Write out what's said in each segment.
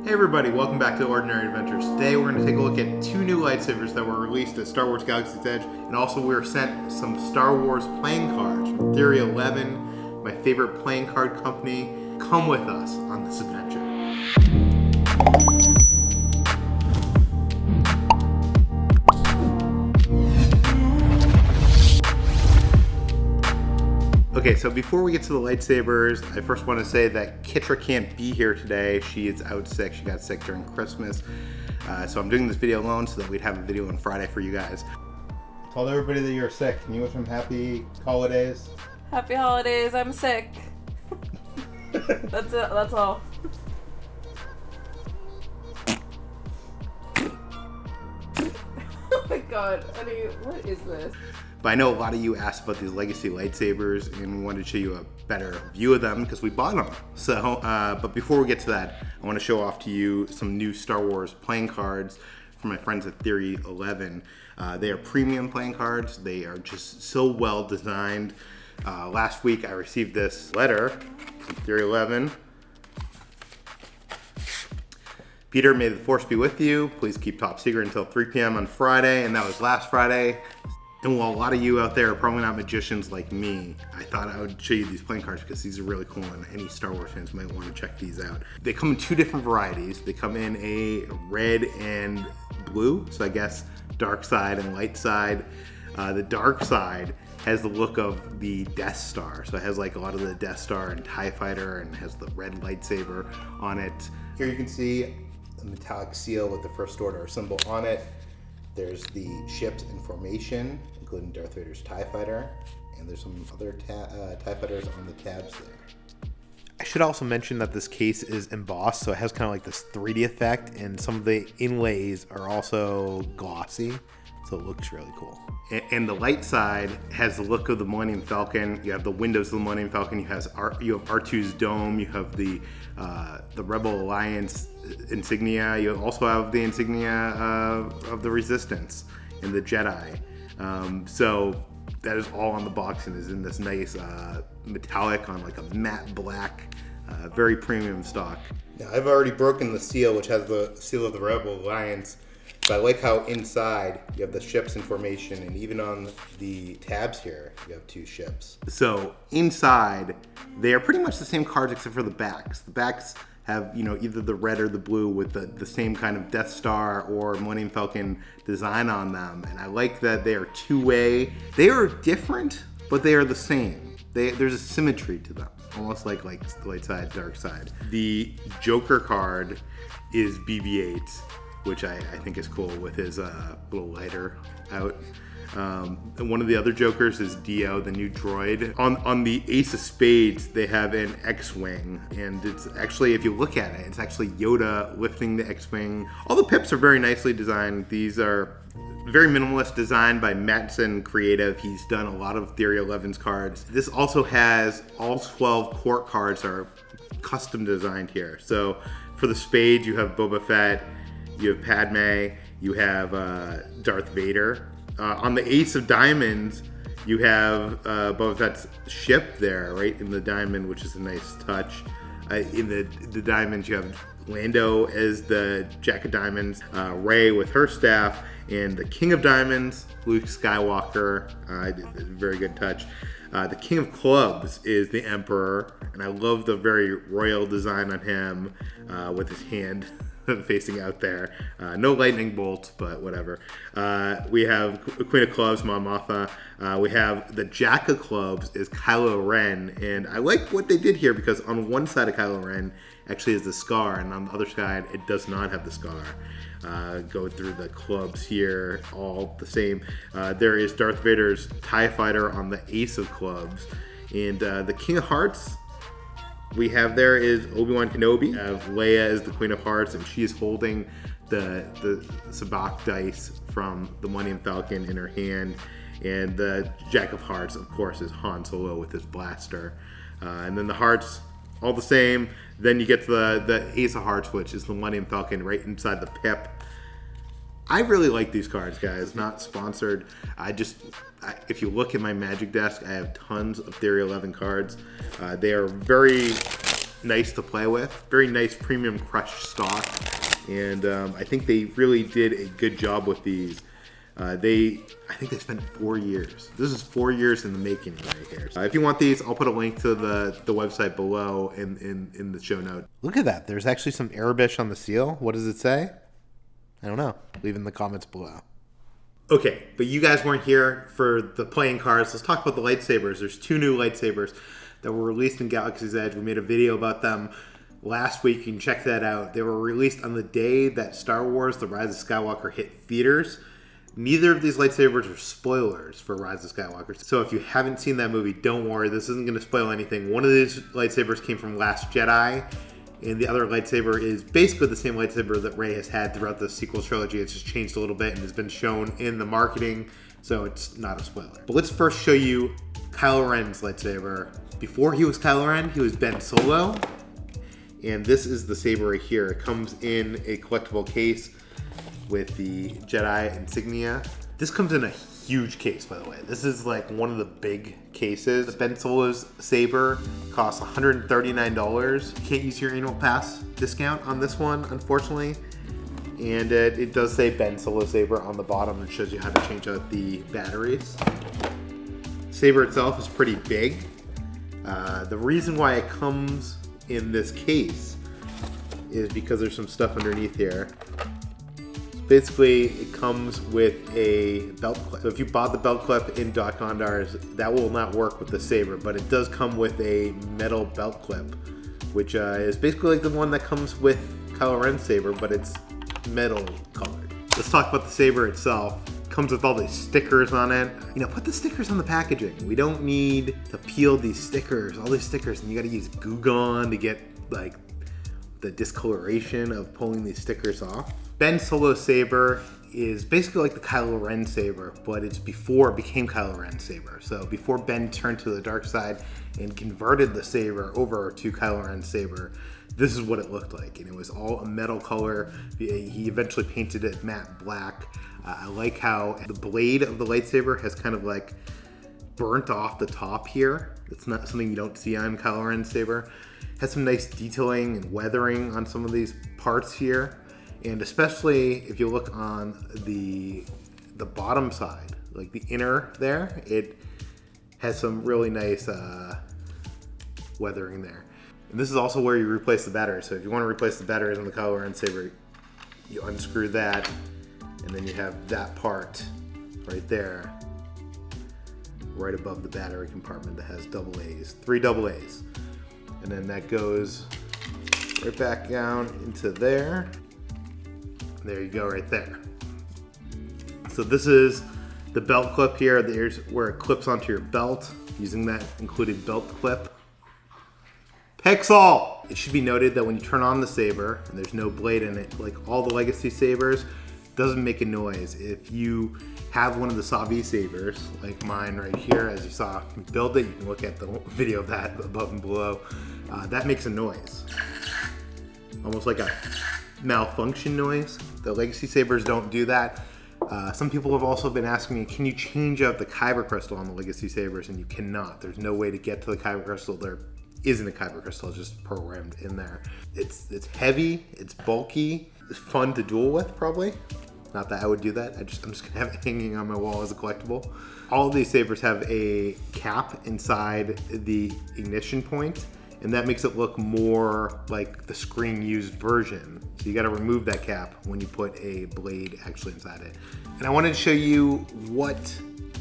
Hey everybody, welcome back to Ordinary Adventures. Today we're going to take a look at two new lightsabers that were released at Star Wars Galaxy's Edge, and also we were sent some Star Wars playing cards from Theory 11, my favorite playing card company. Come with us on this adventure. Okay, so before we get to the lightsabers, I first want to say that Kitra can't be here today. She is out sick. She got sick during Christmas. So I'm doing this video alone so that we'd have a video on Friday for you guys. Told everybody that you're sick. Can you wish them happy holidays? Happy holidays. I'm sick. That's it. That's all. Oh my god. What is this? But I know a lot of you asked about these legacy lightsabers and we wanted to show you a better view of them because we bought them. So, but before we get to that, I want to show off to you some new Star Wars playing cards from my friends at Theory 11. They are premium playing cards. They are just so well designed. Last week I received this letter from Theory 11. Peter, may the Force be with you. Please keep top secret until 3 p.m. on Friday, and that was last Friday. And while a lot of you out there are probably not magicians like me, I thought I would show you these playing cards because these are really cool and any Star Wars fans might want to check these out. They come in two different varieties. They come in a red and blue, so I guess dark side and light side. The dark side has the look of the Death Star, so it has like a lot of the Death Star and TIE Fighter and has the red lightsaber on it. Here you can see a metallic seal with the First Order symbol on it. There's the ships in formation, including Darth Vader's TIE Fighter, and there's some other TIE Fighters on the tabs there. I should also mention that this case is embossed, so it has kind of like this 3D effect, and some of the inlays are also glossy, so it looks really cool. And the light side has the look of the Millennium Falcon. You have the windows of the Millennium Falcon. You have R2's dome. You have the Rebel Alliance insignia. You also have the insignia of the Resistance and the Jedi. So that is all on the box and is in this nice metallic on like a matte black, very premium stock. Now I've already broken the seal, which has the seal of the Rebel Alliance. But I like how inside you have the ships in formation, and even on the tabs here, you have two ships. So inside, they are pretty much the same cards except for the backs. The backs have, you know, either the red or the blue with the same kind of Death Star or Millennium Falcon design on them. And I like that they are two-way. They are different, but they are the same. There's a symmetry to them, almost like light side, dark side. The Joker card is BB-8. Which I think is cool with his little lighter out. One of the other Jokers is Dio, the new droid. On the Ace of Spades, they have an X-Wing, and it's actually, if you look at it, it's actually Yoda lifting the X-Wing. All the pips are very nicely designed. These are very minimalist design by Mattson Creative. He's done a lot of Theory 11's cards. This also has all 12 court cards are custom designed here. So for the Spades, you have Boba Fett, you have Padme, you have Darth Vader. On the Ace of Diamonds, you have Boba Fett's ship there, right in the diamond, which is a nice touch. In the diamonds, you have Lando as the Jack of Diamonds, Rey with her staff, and the King of Diamonds, Luke Skywalker. Very good touch. The King of Clubs is the Emperor, and I love the very royal design on him with his hand facing out there. No lightning bolt, but whatever. We have Queen of Clubs, Mon Mothma. We have the Jack of Clubs is Kylo Ren, and I like what they did here because on one side of Kylo Ren actually is the scar, and on the other side it does not have the scar. Go through the clubs here, all the same. There is Darth Vader's TIE Fighter on the Ace of Clubs, and the King of Hearts we have there is Obi-Wan Kenobi. We have Leia as the Queen of Hearts, and she is holding the sabacc dice from the Millennium Falcon in her hand. And the Jack of Hearts, of course, is Han Solo with his blaster. And then the hearts, all the same. Then you get to the Ace of Hearts, which is the Millennium Falcon right inside the pip. I really like these cards, guys. Not sponsored. If you look at my Magic desk, I have tons of Theory 11 cards. They are very nice to play with. Very nice premium crushed stock. And I think they really did a good job with these. I think they spent 4 years. This is 4 years in the making right here. If you want these, I'll put a link to the website below in the show note. Look at that. There's actually some Arabish on the seal. What does it say? I don't know. Leave in the comments below. Okay, but you guys weren't here for the playing cards. Let's talk about the lightsabers. There's 2 new lightsabers that were released in Galaxy's Edge. We made a video about them last week. You can check that out. They were released on the day that Star Wars The Rise of Skywalker hit theaters. Neither of these lightsabers are spoilers for Rise of Skywalker. So if you haven't seen that movie, don't worry. This isn't going to spoil anything. One of these lightsabers came from Last Jedi, and the other lightsaber is basically the same lightsaber that Rey has had throughout the sequel trilogy. It's just changed a little bit and has been shown in the marketing, so it's not a spoiler. But let's first show you Kylo Ren's lightsaber. Before he was Kylo Ren, he was Ben Solo, and this is the saber right here. It comes in a collectible case with the Jedi insignia. This comes in a huge case, by the way. This is like one of the big cases. Ben Solo's saber costs $139. You can't use your annual pass discount on this one, unfortunately. And it does say Ben Solo saber on the bottom. It shows you how to change out the batteries. Saber itself is pretty big. The reason why it comes in this case is because there's some stuff underneath here. Basically, it comes with a belt clip. So if you bought the belt clip in Dok-Ondar's, that will not work with the saber, but it does come with a metal belt clip, which is basically like the one that comes with Kylo Ren's saber, but it's metal colored. Let's talk about the saber itself. It comes with all these stickers on it. You know, put the stickers on the packaging. We don't need to peel these stickers, all these stickers, and you gotta use Goo Gone to get like the discoloration of pulling these stickers off. Ben Solo's saber is basically like the Kylo Ren saber, but it's before it became Kylo Ren's saber. So before Ben turned to the dark side and converted the saber over to Kylo Ren's saber, this is what it looked like. And it was all a metal color. He eventually painted it matte black. I like how the blade of the lightsaber has kind of like burnt off the top here. It's not something you don't see on Kylo Ren's saber. Has some nice detailing and weathering on some of these parts here. And especially if you look on the bottom side, like the inner there, it has some really nice weathering there. And this is also where you replace the battery. So if you want to replace the batteries on the Kylo Ren saber, you unscrew that, and then you have that part right there, right above the battery compartment that has double A's, 3 double A's. And then that goes right back down into there. There you go, right there. So this is the belt clip here. There's where it clips onto your belt, using that included belt clip. Pixel! It should be noted that when you turn on the saber, and there's no blade in it, like all the Legacy sabers, it doesn't make a noise. If you have one of the Savi sabers, like mine right here, as you saw me build it, you can look at the video of that above and below, that makes a noise. Almost like a malfunction noise. The Legacy sabers don't do that. Some people have also been asking me, can you change out the kyber crystal on the Legacy sabers? And you cannot. There's no way to get to the kyber crystal. There isn't a kyber crystal, it's just programmed in there. It's heavy, it's bulky, it's fun to duel with probably. Not that I would do that. I'm just gonna have it hanging on my wall as a collectible. All of these sabers have a cap inside the ignition point, and that makes it look more like the screen used version. So you gotta remove that cap when you put a blade actually inside it. And I wanted to show you what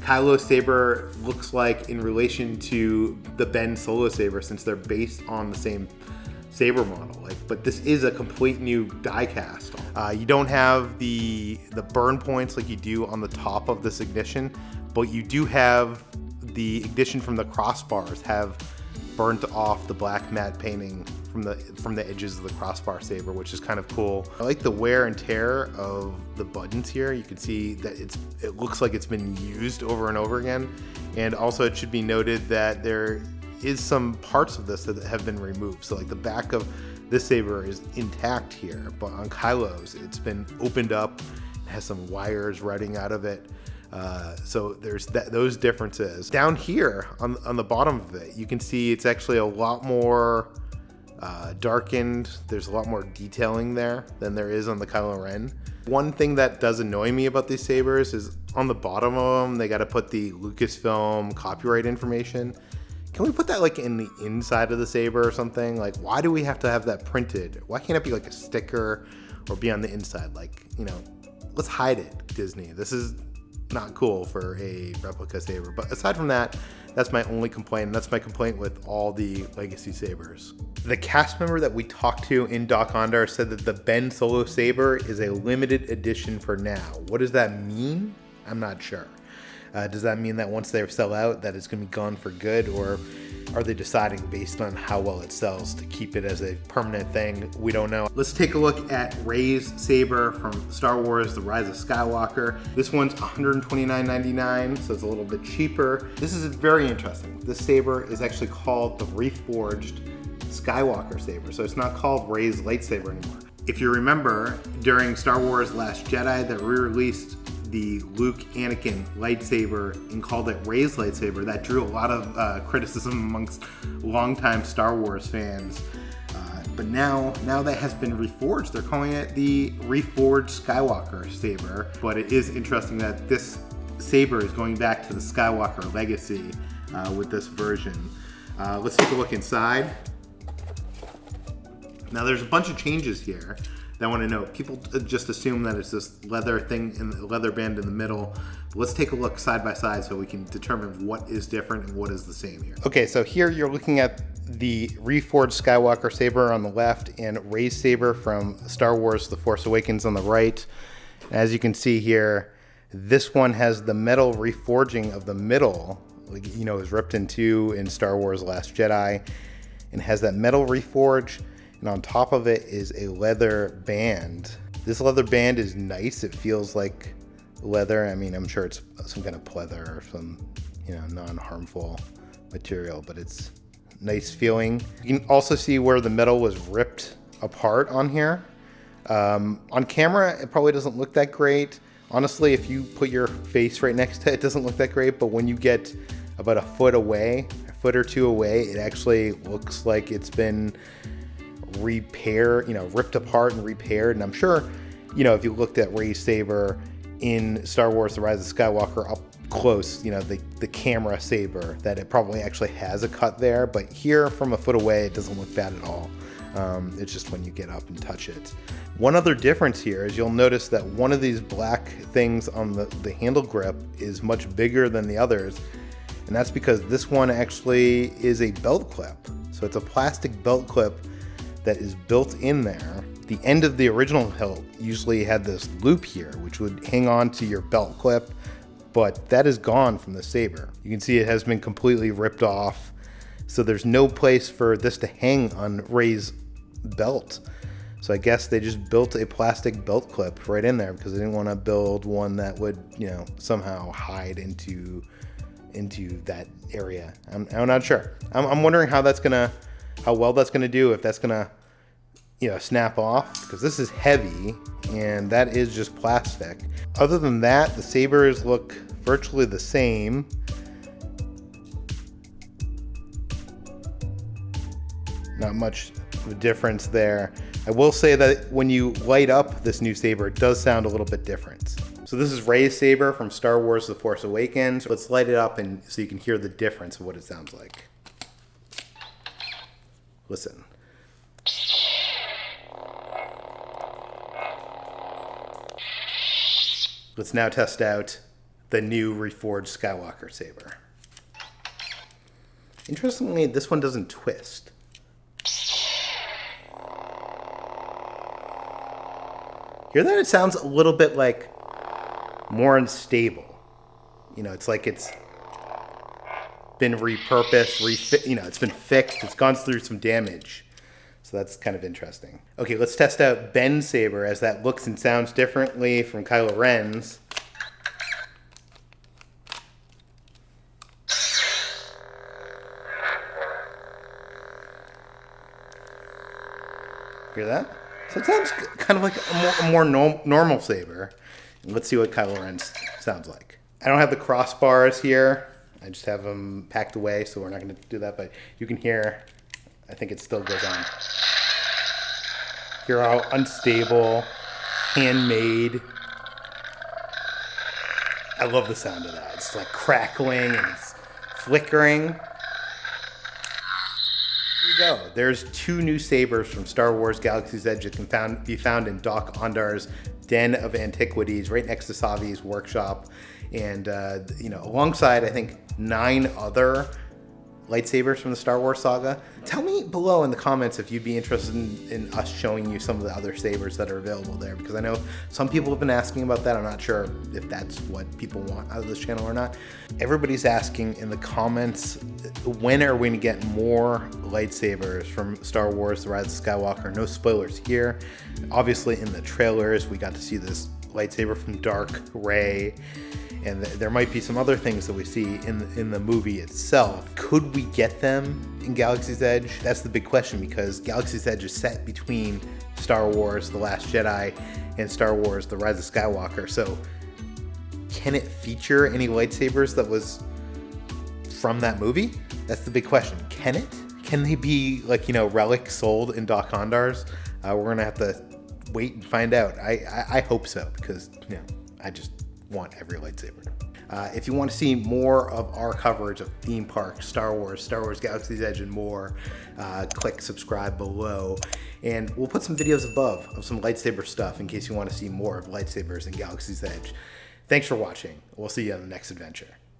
Kylo's saber looks like in relation to the Ben Solo saber, since they're based on the same saber model. But this is a complete new die cast. You don't have the burn points like you do on the top of this ignition, but you do have the ignition from the crossbars have burnt off the black matte painting from the edges of the crossbar saber, which is kind of cool. I like the wear and tear of the buttons here. You can see that it looks like it's been used over and over again. And also it should be noted that there is some parts of this that have been removed. So like the back of this saber is intact here, but on Kylo's it's been opened up, it has some wires running out of it. So there's those differences. Down here on the bottom of it, you can see it's actually a lot more darkened. There's a lot more detailing there than there is on the Kylo Ren. One thing that does annoy me about these sabers is on the bottom of them, they got to put the Lucasfilm copyright information. Can we put that like in the inside of the saber or something? Like, why do we have to have that printed? Why can't it be like a sticker or be on the inside? Like, you know, let's hide it, Disney. This is not cool for a replica saber. But aside from that, that's my only complaint, and that's my complaint with all the legacy sabers. The cast member that we talked to in Dok-Ondar said that the Ben Solo saber is a limited edition for now. What does that mean? I'm not sure. Does that mean that once they sell out, that it's going to be gone for good, or are they deciding based on how well it sells to keep it as a permanent thing? We don't know. Let's take a look at Rey's saber from Star Wars: The Rise of Skywalker. This one's $129.99, so it's a little bit cheaper. This is very interesting. This saber is actually called the reforged Skywalker saber, so it's not called Rey's lightsaber anymore. If you remember, during Star Wars: Last Jedi, they re-released the Luke Anakin lightsaber and called it Rey's lightsaber. That drew a lot of criticism amongst longtime Star Wars fans. But now that has been reforged. They're calling it the reforged Skywalker saber. But it is interesting that this saber is going back to the Skywalker legacy with this version. Let's take a look inside. Now there's a bunch of changes here that I want to note. People just assume that it's this leather thing in the leather band in the middle. But let's take a look side by side so we can determine what is different and what is the same here. Okay, so here you're looking at the reforged Skywalker saber on the left and Rey's saber from Star Wars: The Force Awakens on the right. As you can see here, this one has the metal reforging of the middle, you know, is ripped in two in Star Wars: Last Jedi, and has that metal reforge. And on top of it is a leather band. This leather band is nice. It feels like leather. I mean, I'm sure it's some kind of pleather or some, you know, non-harmful material, but it's nice feeling. You can also see where the metal was ripped apart on here. On camera, it probably doesn't look that great. Honestly, if you put your face right next to it, it doesn't look that great, but when you get about a foot or two away, it actually looks like it's been ripped apart and repaired. And I'm sure, you know, if you looked at Rey's saber in Star Wars: The Rise of Skywalker up close, you know, the camera saber, that it probably actually has a cut there. But here from a foot away, it doesn't look bad at all. It's just when you get up and touch it. One other difference here is you'll notice that one of these black things on the handle grip is much bigger than the others. And that's because this one actually is a belt clip. So it's a plastic belt clip that is built in there. The end of the original hilt usually had this loop here, which would hang on to your belt clip, but that is gone from the saber. You can see it has been completely ripped off, so there's no place for this to hang on Rey's belt. So I guess they just built a plastic belt clip right in there because they didn't want to build one that would, you know, somehow hide into that area. I'm not sure. I'm wondering how well that's gonna do, if that's gonna, you know, snap off, because this is heavy and that is just plastic. Other than that, the sabers look virtually the same. Not much of a difference there. I will say that when you light up this new saber, it does sound a little bit different. So this is Rey's saber from Star Wars: The Force Awakens. Let's light it up and so you can hear the difference of what it sounds like. Listen. Let's now test out the new reforged Skywalker saber. Interestingly, this one doesn't twist. Hear that? It sounds a little bit like more unstable. You know, it's like it's been repurposed, you know, it's been fixed, it's gone through some damage. So that's kind of interesting. Okay, let's test out Ben's saber, as that looks and sounds differently from Kylo Ren's. Hear that? So it sounds kind of like a more normal saber. Let's see what Kylo Ren sounds like. I don't have the crossbars here. I just have them packed away, so we're not going to do that. But you can hear I think it still goes on. Hear how unstable, handmade. I love the sound of that. It's like crackling and it's flickering. Here you go. There's 2 new sabers from Star Wars Galaxy's Edge that can be found in Dok-Ondar's Den of Antiquities, right next to Savi's workshop. And, alongside, I think, 9 other lightsabers from the Star Wars saga. Tell me below in the comments if you'd be interested in us showing you some of the other sabers that are available there, because I know some people have been asking about that. I'm not sure if that's what people want out of this channel or not. Everybody's asking in the comments, when are we going to get more lightsabers from Star Wars The Rise of Skywalker? No spoilers here. Obviously in the trailers we got to see this lightsaber from Dark Rey, and there might be some other things that we see in the movie itself. Could we get them in Galaxy's Edge? That's the big question, because Galaxy's Edge is set between Star Wars The Last Jedi and Star Wars The Rise of Skywalker. So can it feature any lightsabers that was from that movie? That's the big question. Can it? Can they be relics sold in Dok-Ondar's? We're gonna have to wait and find out. I hope so, because I just want every lightsaber. If you want to see more of our coverage of theme parks, Star Wars Galaxy's Edge, and more, click subscribe below, and we'll put some videos above of some lightsaber stuff in case you want to see more of lightsabers in Galaxy's Edge. Thanks for watching. We'll see you on the next adventure.